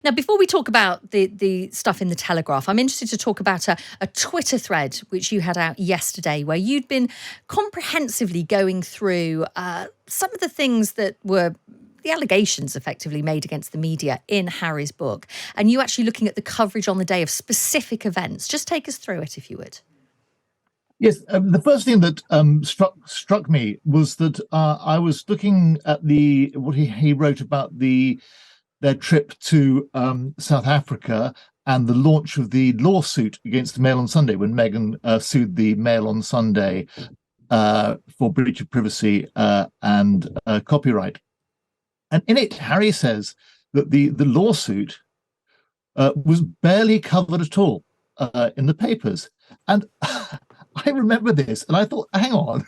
Now, before we talk about the stuff in the Telegraph, I'm interested to talk about a Twitter thread which you had out yesterday where you'd been comprehensively going through some of the things that were the allegations effectively made against the media in Harry's book, and you actually looking at the coverage on the day of specific events. Just take us through it, if you would. Yes, the first thing that struck me was that I was looking at what he wrote about their trip to South Africa and the launch of the lawsuit against the Mail on Sunday when Meghan sued the Mail on Sunday for breach of privacy and copyright. And in it, Harry says that the lawsuit was barely covered at all in the papers. And I remember this, and I thought, hang on,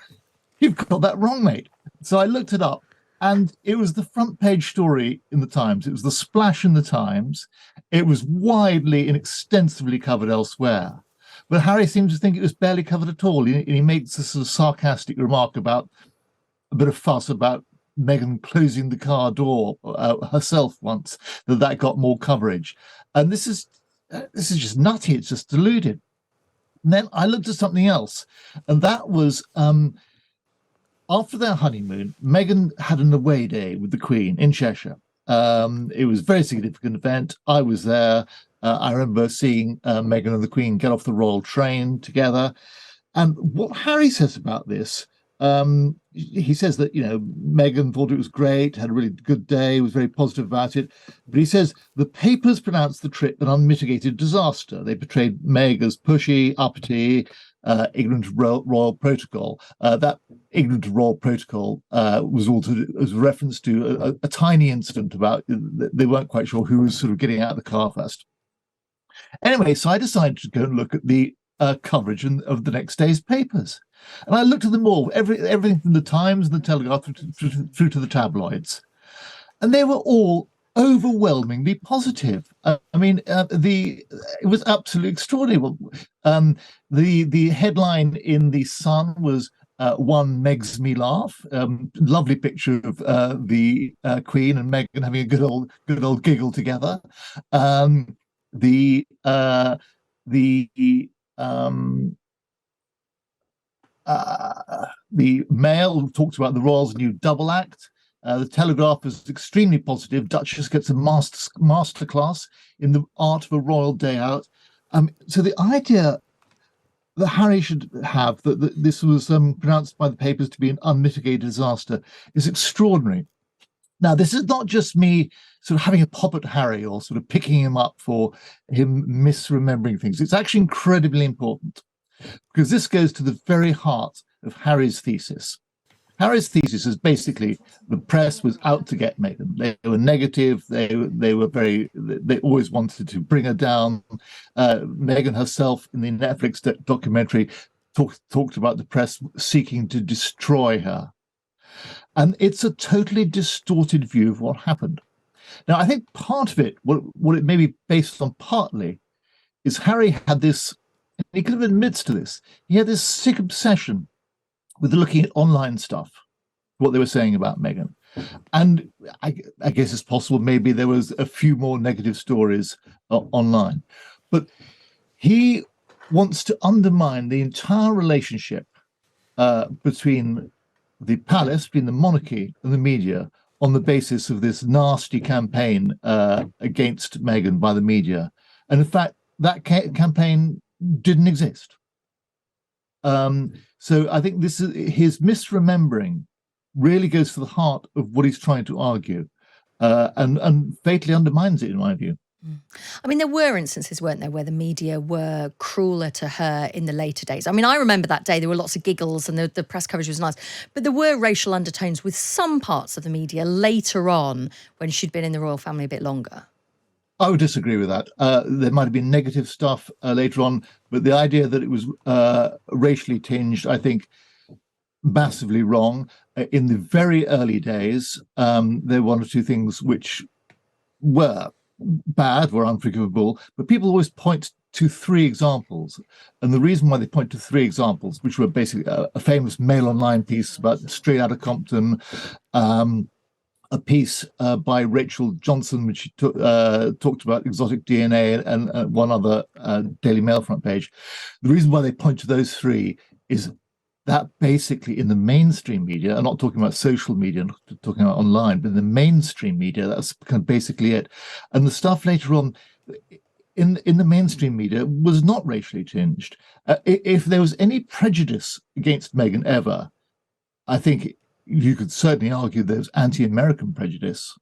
you've got that wrong, mate. So I looked it up. And it was the front page story in the Times. It was the splash in the Times. It was widely and extensively covered elsewhere. But Harry seems to think it was barely covered at all. He makes this sort of sarcastic remark about a bit of fuss about Meghan closing the car door herself once, that got more coverage. And this is just nutty. It's just deluded. And then I looked at something else, and that was... after their honeymoon, Meghan had an away day with the Queen in Cheshire. It was a very significant event. I was there. I remember seeing Meghan and the Queen get off the royal train together. And what Harry says about this, he says that, Meghan thought it was great, had a really good day, was very positive about it. But he says the papers pronounced the trip an unmitigated disaster. They portrayed Meg as pushy, uppity, ignorant of royal protocol. That ignorant of royal protocol was also as a reference to a tiny incident about they weren't quite sure who was sort of getting out of the car first. Anyway, so I decided to go and look at the coverage of the next day's papers. And I looked at them all, everything from the Times and the Telegraph through to the tabloids. And they were all overwhelmingly positive. It was absolutely extraordinary. The headline in the Sun was "One Megs Me Laugh." Lovely picture of the Queen and Meghan having a good old giggle together. The Mail talks about the royals' new double act. The Telegraph is extremely positive. Duchess gets a masterclass in the art of a royal day out. So the idea that Harry should have that this was pronounced by the papers to be an unmitigated disaster is extraordinary. Now, this is not just me sort of having a pop at Harry or sort of picking him up for him misremembering things. It's actually incredibly important because this goes to the very heart of Harry's thesis. Harry's thesis is basically the press was out to get Meghan. They were negative. They always wanted to bring her down. Meghan herself in the Netflix documentary talked about the press seeking to destroy her. And it's a totally distorted view of what happened. Now, I think part of it, what it may be based on partly, is Harry had this, he kind of admits to this, he had this sick obsession with looking at online stuff, what they were saying about Meghan. And I guess it's possible maybe there was a few more negative stories online. But he wants to undermine the entire relationship between the palace, between the monarchy and the media on the basis of this nasty campaign against Meghan by the media. And in fact, that campaign didn't exist. So I think this is his misremembering really goes to the heart of what he's trying to argue and fatally undermines it, in my view. I mean, there were instances, weren't there, where the media were crueler to her in the later days. I mean, I remember that day, there were lots of giggles and the press coverage was nice, but there were racial undertones with some parts of the media later on when she'd been in the royal family a bit longer. I would disagree with that. There might have been negative stuff later on, but the idea that it was racially tinged, I think, massively wrong. In the very early days, there were one or two things which were bad, were unforgivable, but people always point to three examples. And the reason why they point to three examples, which were basically a famous Mail Online piece about straight out of Compton, a piece by Rachel Johnson, which talked about exotic DNA, and one other Daily Mail front page. The reason why they point to those three is that basically in the mainstream media, I'm not talking about social media, not talking about online, but in the mainstream media, that's kind of basically it. And the stuff later on in the mainstream media was not racially tinged. If there was any prejudice against Meghan ever, I think you could certainly argue there's anti-American prejudice.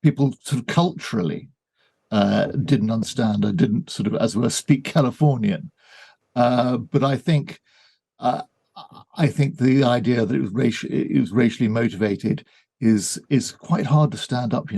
People sort of culturally didn't understand or didn't sort of, as it were, speak Californian. But I think the idea that it was racially motivated is quite hard to stand up.